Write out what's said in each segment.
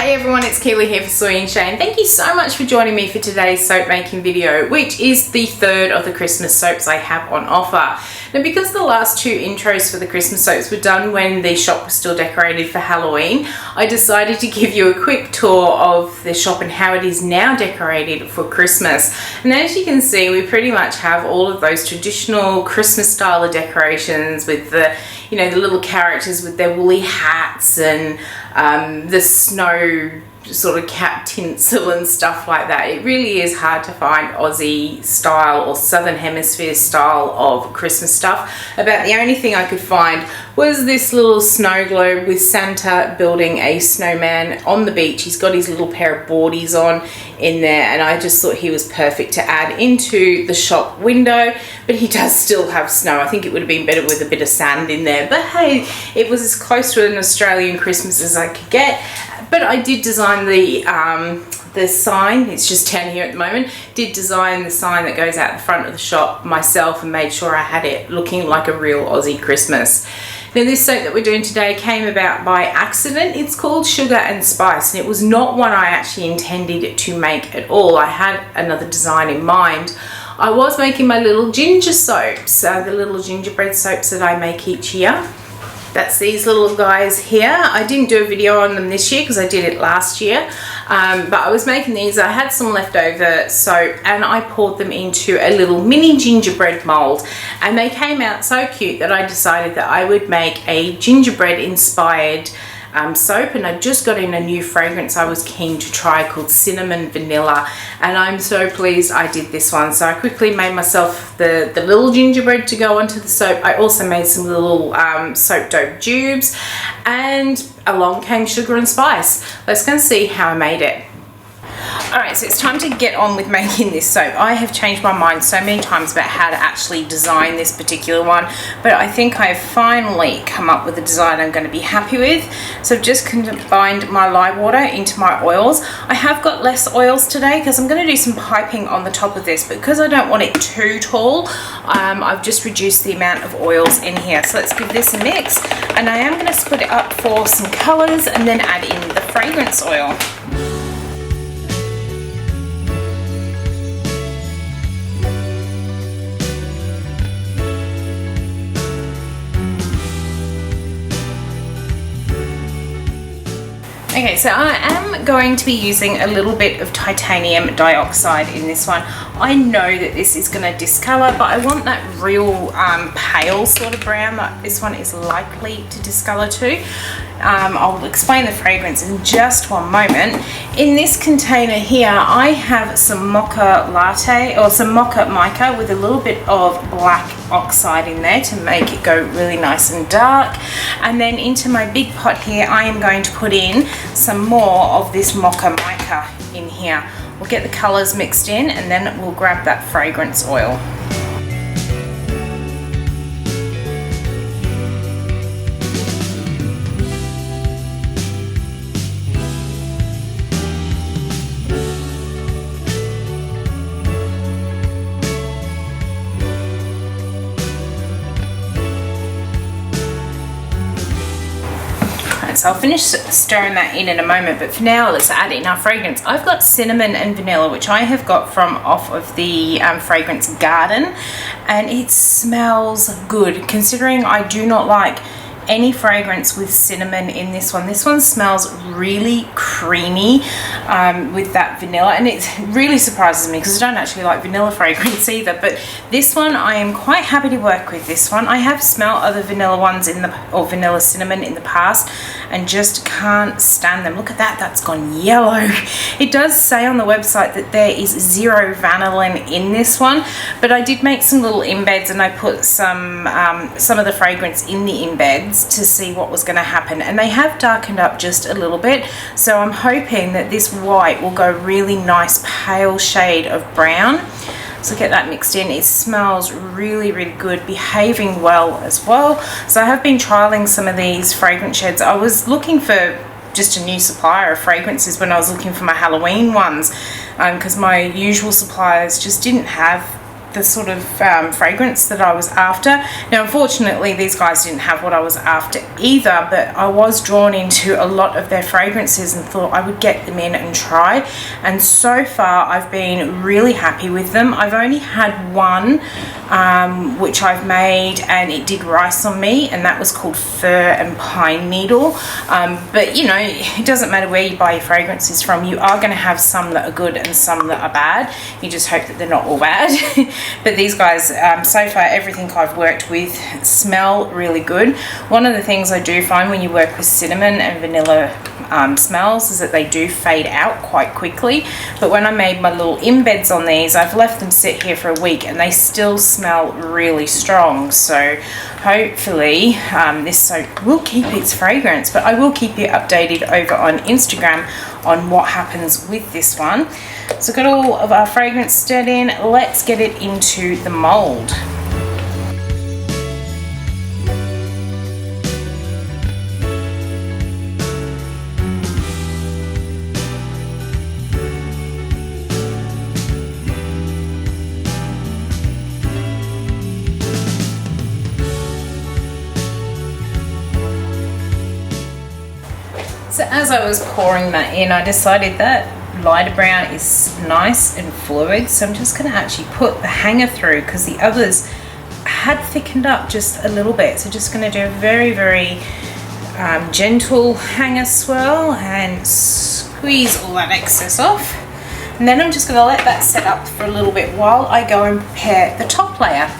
Hey everyone, it's Keely here for Soy and Shea, and thank you so much for joining me for today's soap making video, which is the third of the Christmas soaps I have on offer. Now, because the last two intros for the Christmas soaps were done when the shop was still decorated for Halloween, I decided to give you a quick tour of the shop and how it is now decorated for Christmas. And as you can see, we pretty much have all of those traditional Christmas style of decorations with the, you know, the little characters with their woolly hats and the snow sort of cap tinsel and stuff like that. It really is hard to find Aussie style or Southern Hemisphere style of Christmas stuff. About the only thing I could find was this little snow globe with Santa building a snowman on the beach. He's got his little pair of boardies on in there, and I just thought he was perfect to add into the shop window, but he does still have snow. I think it would have been better with a bit of sand in there, but hey, it was as close to an Australian Christmas as I could get. But I did design the sign. It's just down here at the moment. Did design the sign that goes out the front of the shop myself and made sure I had it looking like a real Aussie Christmas. Now, this soap that we're doing today came about by accident. It's called Sugar and Spice, and it was not one I actually intended to make at all. I had another design in mind. I was making my little ginger soaps, the little gingerbread soaps that I make each year. That's these little guys here. I didn't do a video on them this year because I did it last year, but I was making these. I had some leftover soap and I poured them into a little mini gingerbread mold, and they came out so cute that I decided that I would make a gingerbread inspired soap. And I just got in a new fragrance I was keen to try called Cinnamon Vanilla, and I'm so pleased I did this one. So I quickly made myself the little gingerbread to go onto the soap. I also made some little soap dope tubes, and along came Sugar and Spice. Let's go and see how I made it. Alright, so it's time to get on with making this soap. I have changed my mind so many times about how to actually design this particular one, but I think I have finally come up with a design I'm going to be happy with. So I've just combined my lye water into my oils. I have got less oils today because I'm going to do some piping on the top of this, but because I don't want it too tall, I've just reduced the amount of oils in here. So let's give this a mix, and I am going to split it up for some colours and then add in the fragrance oil. Okay, so I am going to be using a little bit of titanium dioxide in this one. I know that this is going to discolor, but I want that real pale sort of brown that this one is likely to discolor to. I'll explain the fragrance in just one moment. In this container here, I have some mocha latte or some mocha mica with a little bit of black oxide in there to make it go really nice and dark. And then into my big pot here, I am going to put in some more of this mocha mica in here. We'll get the colors mixed in, and then we'll grab that fragrance oil. So I'll finish stirring that in a moment, but for now let's add in our fragrance. I've got cinnamon and vanilla, which I have got from off of the Fragrance Garden, and it smells good considering I do not like any fragrance with cinnamon in this one. This one smells really creamy with that vanilla, and it really surprises me because I don't actually like vanilla fragrance either, but this one I am quite happy to work with. This one I have smelled other vanilla ones or vanilla cinnamon in the past and just can't stand them. Look at that, that's gone yellow. It does say on the website that there is 0 vanillin in this one, but I did make some little embeds, and I put some of the fragrance in the embeds to see what was going to happen, and they have darkened up just a little bit. So I'm hoping that this white will go really nice pale shade of brown. So get that mixed in. It smells really, really good, behaving well as well. So I have been trialing some of these fragrance sheds. I was looking for just a new supplier of fragrances when I was looking for my Halloween ones, because my usual suppliers just didn't have the sort of fragrance that I was after. Now unfortunately these guys didn't have what I was after either, but I was drawn into a lot of their fragrances and thought I would get them in and try, and so far I've been really happy with them. I've only had one which I've made and it did rice on me, and that was called Fir and Pine Needle, but you know, it doesn't matter where you buy your fragrances from, you are going to have some that are good and some that are bad. You just hope that they're not all bad. But these guys, so far everything I've worked with smell really good. One of the things I do find when you work with cinnamon and vanilla smells is that they do fade out quite quickly, but when I made my little embeds on these, I've left them sit here for a week and they still smell really strong. So hopefully this soap will keep its fragrance, but I will keep you updated over on Instagram on what happens with this one. So got all of our fragrance stirred in, let's get it into the mold. So as I was pouring that in, I decided that lighter brown is nice and fluid, so I'm just going to actually put the hanger through because the others had thickened up just a little bit. So just going to do a very, very gentle hanger swirl and squeeze all that excess off. And then I'm just going to let that set up for a little bit while I go and prepare the top layer.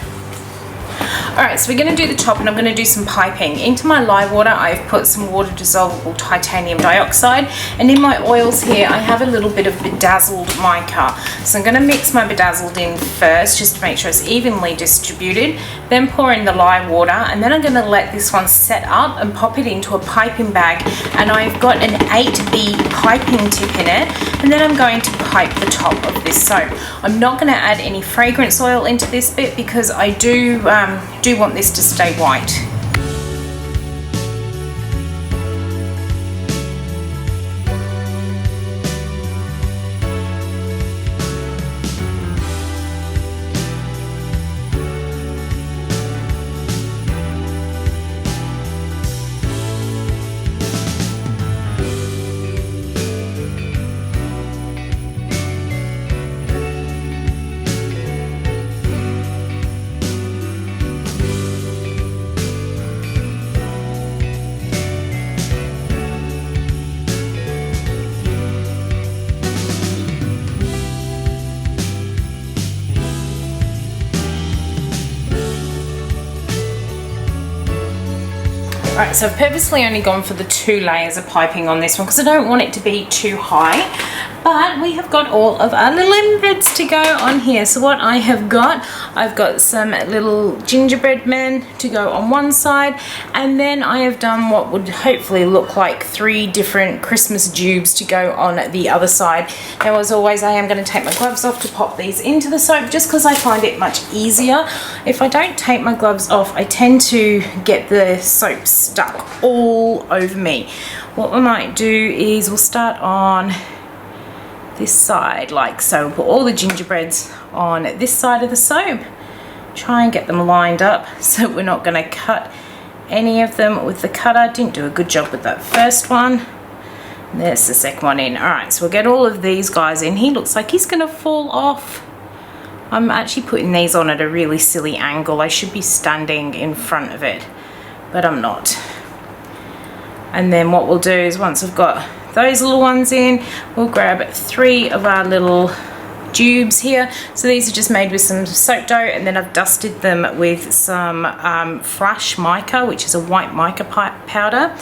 Alright, so we're going to do the top, and I'm going to do some piping. Into my lye water I've put some water dissolvable titanium dioxide, and in my oils here I have a little bit of bedazzled mica. So I'm going to mix my bedazzled in first just to make sure it's evenly distributed, then pour in the lye water, and then I'm going to let this one set up and pop it into a piping bag, and I've got an 8B piping tip in it, and then I'm going to pipe the top of this soap. I'm not going to add any fragrance oil into this bit because I do want this to stay white. Alright, so I've purposely only gone for the 2 layers of piping on this one because I don't want it to be too high. But we have got all of our little embeds to go on here. So what I have got, I've got some little gingerbread men to go on one side, and then I have done what would hopefully look like 3 different Christmas tubes to go on the other side. Now as always, I am going to take my gloves off to pop these into the soap just because I find it much easier. If I don't take my gloves off, I tend to get the soap stuck all over me. What we might do is we'll start on this side like so. We'll put all the gingerbreads on this side of the soap, try and get them lined up so we're not going to cut any of them with the cutter. Didn't do a good job with that first one. There's the second one in. Alright, so we'll get all of these guys in. He looks like he's going to fall off. I'm actually putting these on at a really silly angle. I should be standing in front of it, but I'm not. And then what we'll do is once I've got those little ones in, we'll grab 3 of our little tubes here. So these are just made with some soap dough, and then I've dusted them with some flash mica, which is a white mica powder,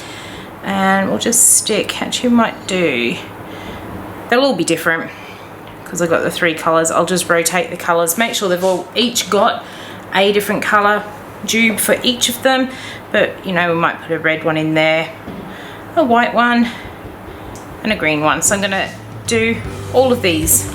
and we'll just stick, actually we might do, they'll all be different because I've got the 3 colours. I'll just rotate the colours, make sure they've all each got a different colour tube for each of them, but you know, we might put a red one in there, a white one, and a green one. So I'm going to do all of these.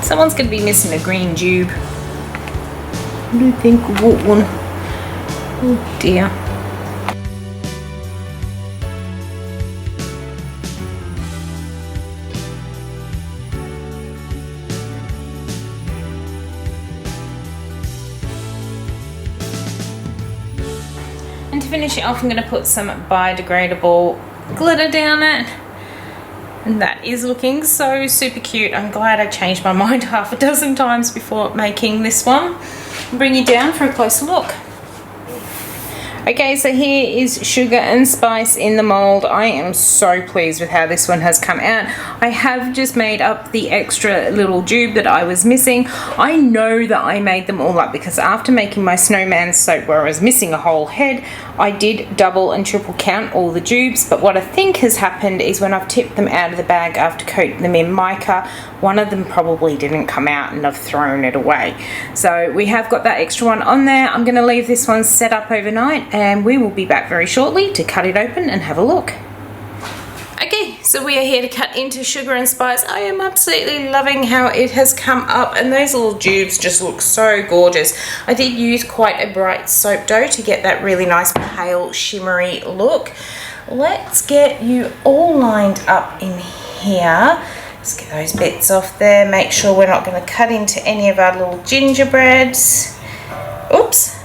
Someone's going to be missing a green tube. I don't think what one. Oh dear. And to finish it off, I'm going to put some biodegradable glitter down it. And that is looking so super cute. I'm glad I changed my mind half a dozen times before making this one. I'll bring you down for a closer look. Okay, so here is sugar and spice in the mold. I am so pleased with how this one has come out. I have just made up the extra little tube that I was missing. I know that I made them all up because after making my snowman soap where I was missing a whole head, I did double and triple count all the tubes. But what I think has happened is when I've tipped them out of the bag after coating them in mica, one of them probably didn't come out and I've thrown it away. So we have got that extra one on there. I'm going to leave this one set up overnight and we will be back very shortly to cut it open and have a look. Okay, so we are here to cut into sugar and spice. I am absolutely loving how it has come up and those little tubes just look so gorgeous. I did use quite a bright soap dough to get that really nice pale shimmery look. Let's get you all lined up in here. Let's get those bits off there. Make sure we're not going to cut into any of our little gingerbreads. Oops.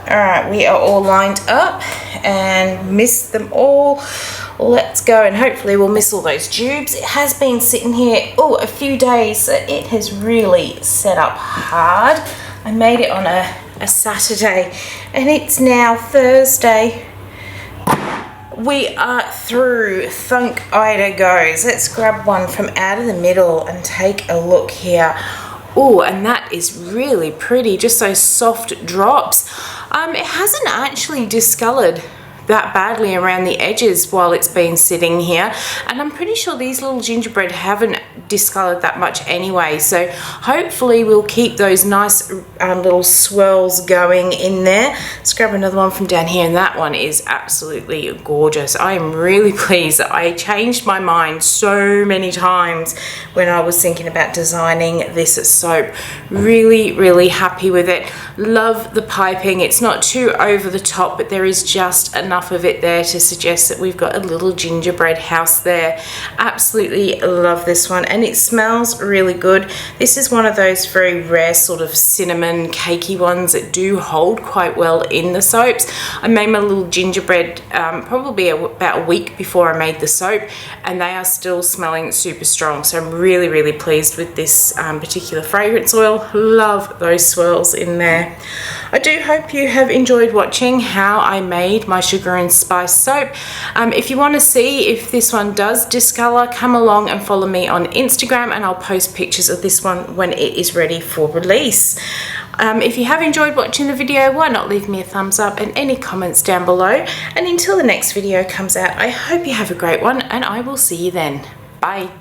Alright, we are all lined up and missed them all. Let's go and hopefully we'll miss all those tubes. It has been sitting here a few days, so it has really set up hard. I made it on a Saturday and it's now Thursday. We are through. Thunk Ida goes. Let's grab one from out of the middle and take a look here. Oh, and that is really pretty. Just those soft drops. It hasn't actually discolored that badly around the edges while it's been sitting here, and I'm pretty sure these little gingerbread haven't discolored that much anyway, so hopefully we'll keep those nice little swirls going in there. Let's grab another one from down here, and that one is absolutely gorgeous. I am really pleased. I changed my mind so many times when I was thinking about designing this soap. Really happy with it. Love the piping. It's not too over the top, but there is just enough of it there to suggest that we've got a little gingerbread house there. Absolutely love this one, and it smells really good. This is one of those very rare sort of cinnamon cakey ones that do hold quite well in the soaps. I made my little gingerbread probably about a week before I made the soap, and they are still smelling super strong, so I'm really pleased with this particular fragrance oil. Love those swirls in there. I do hope you have enjoyed watching how I made my sugar and spice soap. If you want to see if this one does discolor, come along and follow me on Instagram and I'll post pictures of this one when it is ready for release. If you have enjoyed watching the video, why not leave me a thumbs up and any comments down below. And until the next video comes out, I hope you have a great one and I will see you then. Bye.